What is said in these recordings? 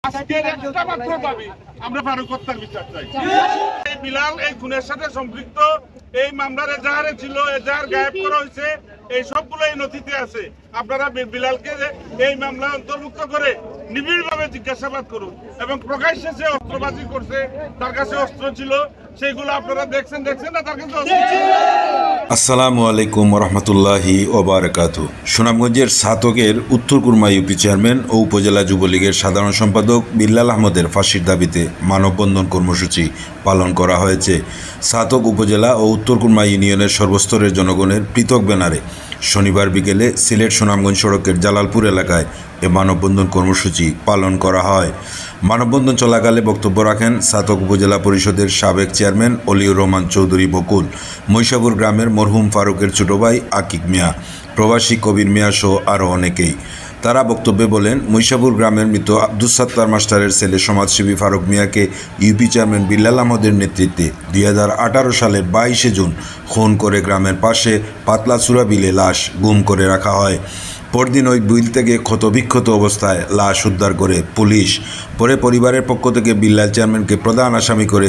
আজকের একটা মাত্র দাবি, আমরা ফারুক হত্যার বিচার চাই। এই বিলাল এই খুনের সাথে সম্পৃক্ত, এই মামলার এজাহারে ছিল, এজাহার গায়েব করা হয়েছে, এই সবগুলো এই নথিতে আছে। আপনারা বিলালকে এই মামলা অন্তর্ভুক্ত করে নিবিড়ভাবে জিজ্ঞাসাবাদ করুন এবং প্রকাশ্যে যে অস্ত্রবাজি করছে, তার কাছে অস্ত্র ছিল, সেগুলো আপনারা দেখছেন না? তার কাছে আসসালামু আলাইকুম রহমতুল্লাহি ওয়া বারাকাতুহু। সুনামগঞ্জের ছাতকের উত্তর কুরমা ইউপি চেয়ারম্যান ও উপজেলা যুবলীগের সাধারণ সম্পাদক বিল্লাল আহমদের ফাঁসির দাবিতে মানববন্ধন কর্মসূচি পালন করা হয়েছে। ছাতক উপজেলা ও উত্তর কুরমা ইউনিয়নের সর্বস্তরের জনগণের পৃথক ব্যানারে শনিবার বিকেলে সিলেট সুনামগঞ্জ সড়কের জালালপুর এলাকায় এ মানববন্ধন কর্মসূচি পালন করা হয়। মানববন্ধন চলাকালে বক্তব্য রাখেন ছাতক উপজেলা পরিষদের সাবেক চেয়ারম্যান অলিউর রহমান চৌধুরী বকুল, মহিষাপুর গ্রামের মরহুম ফারুকের ছোট ভাই আকিক মিয়া, প্রবাসী কবির মিয়া সহ আরও অনেকেই। তারা বক্তব্যে বলেন, মহিষাপুর গ্রামের মৃত আব্দুস সাত্তার মাস্টারের ছেলে সমাজসেবী ফারুক মিয়াকে ইউপি চেয়ারম্যান বিল্লাল আহমদের নেতৃত্বে 2018 সালের 22 জুন খুন করে গ্রামের পাশে পাতলাচূড়া বিলে লাশ গুম করে রাখা হয়। পরদিন ওই বিল থেকে ক্ষতবিক্ষত অবস্থায় লাশ উদ্ধার করে পুলিশ। পরে পরিবারের পক্ষ থেকে বিল্লাল চেয়ারম্যানকে প্রধান আসামি করে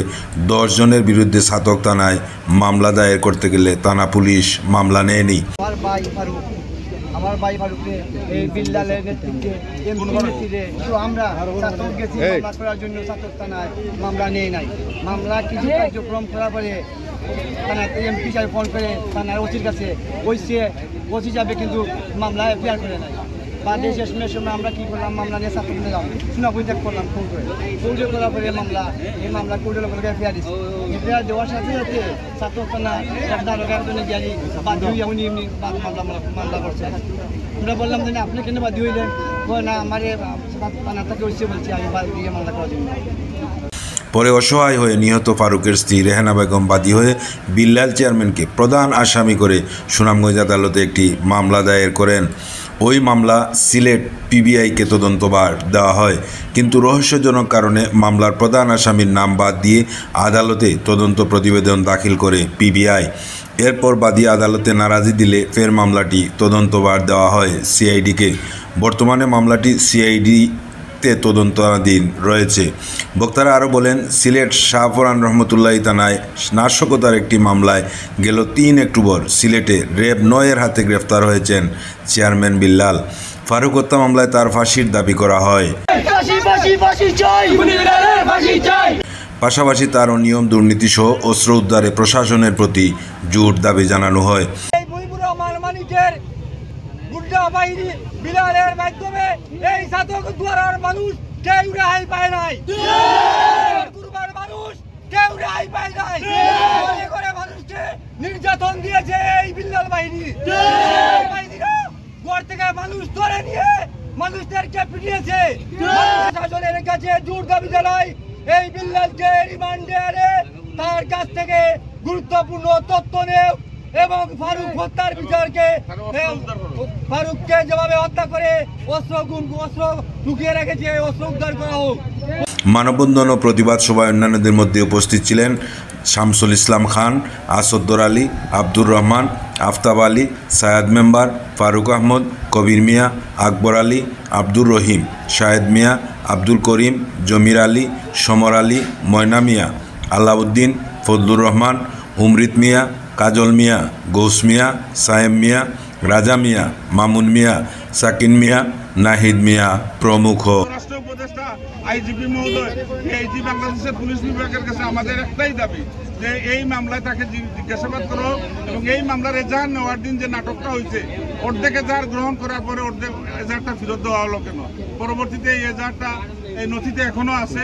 10 জনের বিরুদ্ধে ছাতক থানায় মামলা দায়ের করতে গেলে থানা পুলিশ মামলা নেয়নি। আমার ভাই ফারুককে এই বিল্লালের নেতৃত্বে আমরা ছাত্র গেছি মামলা করার জন্য ছাত্র থানায় মামলা নেই নাই। মামলা কিছু কার্যক্রম করার পরে থানাতে এমপি সাহেব ফোন করে থানার ওসির কাছে ওসি যাবে, কিন্তু মামলা এফআইআর করে নাই। বাদে শেষমেশ আমরা কী করলাম, মামলা নিয়ে ছাত্র নিলাম, সুনাপুর করলাম কোর্টে করার পরে এই মামলা কোর্টের লোকের এফআইআর দিচ্ছে। এফআইআর দেওয়ার সাথে সাথে ছাত্র থানা একজনে গিয়ে বাদী হইয়া উনি এমনি মামলা করছে। আমরা বললাম যে আপনি কেন বাদী হইলেন? না, আমার থানা থেকে হচ্ছে বলছি আমি বাদী দিয়ে মামলা করার জন্য। পরে অসহায় হয়ে নিহত ফারুকের স্ত্রী রেহানা বেগম বাদী হয়ে বিল্লাল চেয়ারম্যানকে প্রধান আসামি করে সুনামগঞ্জ আদালতে একটি মামলা দায়ের করেন। ওই মামলা সিলেট পিবিআইকে তদন্তভার দেওয়া হয়, কিন্তু রহস্যজনক কারণে মামলার প্রধান আসামির নাম বাদ দিয়ে আদালতে তদন্ত প্রতিবেদন দাখিল করে পিবিআই। এরপর বাদী আদালতে নারাজি দিলে ফের মামলাটি তদন্তভার দেওয়া হয় সিআইডিকে। বর্তমানে মামলাটি সিআইডিতে তদন্তাধীন রয়েছে। বক্তারা আরও বলেন, সিলেট শাহফরান রহমতুল্লাহি থানায় নাশকতার একটি মামলায় গেল 3 অক্টোবর সিলেটে র্যাব 9 হাতে গ্রেফতার হয়েছেন চেয়ারম্যান বিল্লাল। ফারুক হত্যা মামলায় তার ফাঁসির দাবি করা হয়। পাশাপাশি তার অনিয়ম দুর্নীতিসহ অস্ত্র উদ্ধারে প্রশাসনের প্রতি জোর দাবি জানানো হয়। বিলালের মাধ্যমে এই ছাতক দুয়ারার মানুষ কেউ রেহাই পায় নাই, মানুষ কেউ রেহাই পায় নাই। করে মানুষকে নির্যাতন দিয়েছে এই বিল্লাল বাহিনী। ঘর থেকে মানুষ ধরে নিয়ে মানুষদেরকে পিটিয়েছে। প্রশাসনের কাছে জোর দাবি জানাই, এই বিল্লালকে রিমান্ডে এনে তার কাছ থেকে গুরুত্বপূর্ণ তথ্য নেও এবং ফারুক হত্যার বিচারকে, ফারুককে যেভাবে হত্যা করে অস্ত্র লুকিয়ে রেখেছে অস্ত্র উদ্ধার করা হোক। মানববন্ধন ও প্রতিবাদ সভায় অন্যান্যদের মধ্যে উপস্থিত ছিলেন শামসুল ইসলাম খান, আসাদুর আলী, আব্দুর রহমান, আফতাব আলী, সায়াদ মেম্বার, ফারুক আহমদ, কবির মিয়া, আকবর আলী, আব্দুর রহিম, শাহেদ মিয়া, আব্দুল করিম, জমির আলী, সমর আলী, ময়না মিয়া, আলাউদ্দিন, ফজলুর রহমান, উমরিত মিয়া, কাজল মিয়া, গৌস মিয়া, সায়েম মিয়া, রাজা মিয়া, মামুন মিয়া, সাকিন মিয়া, নাহিদ মিয়া প্রমুখ। রাষ্ট্র উপদেষ্টা আইজিপি মহোদয়, আইজি বাংলাদেশের পুলিশ বিভাগের কাছে আমাদের একটাই দাবি যে এই মামলায় তাকে জিজ্ঞাসাবাদ করো এবং এই মামলার এজাহার নেওয়ার দিন যে নাটকটা হয়েছে, অর্ধেক এজাহার গ্রহণ করার পরে অর্ধেক এজাহারটা ফেরত দেওয়া হলো কেন? পরবর্তীতে এই এজাহারটা এই নথিতে এখনো আছে।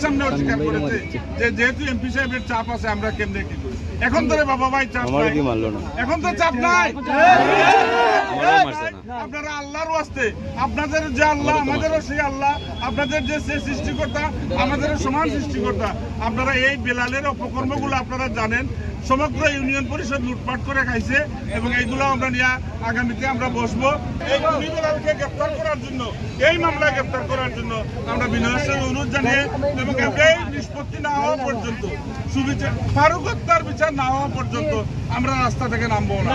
সামনে অস্বীকার করেছে যে যেহেতু এমপি সাহেবের চাপ আছে আমরা কেমনে কি করি। এখন ধরে বাবা ভাই চাপ নাই, এখন তো চাপ নাই। আপনারা আল্লাহর ওয়াস্তে, আপনাদের যে আল্লাহ আমাদেরও সেই আল্লাহ, আপনাদের যে সৃষ্টিকর্তা আমাদেরও সমান সৃষ্টিকর্তা। আপনারা এই বেলালের অপকর্মগুলো আপনারা জানেন। সমগ্র ইউনিয়ন পরিষদ লুটপাট করে খাইছে এবং এইগুলো আমরা নিয়ে আগামীতে আমরা বসবো। এই বেলালকে গ্রেফতার করার জন্য, এই মামলা গ্রেফতার করার জন্য আমরা বিনয়ের সঙ্গে অনুরোধ জানিয়ে এবং এই নিষ্পত্তি না হওয়া পর্যন্ত, সুবিচার ফারুক হত্যার বিচার না হওয়া পর্যন্ত আমরা রাস্তা থেকে নামবো না।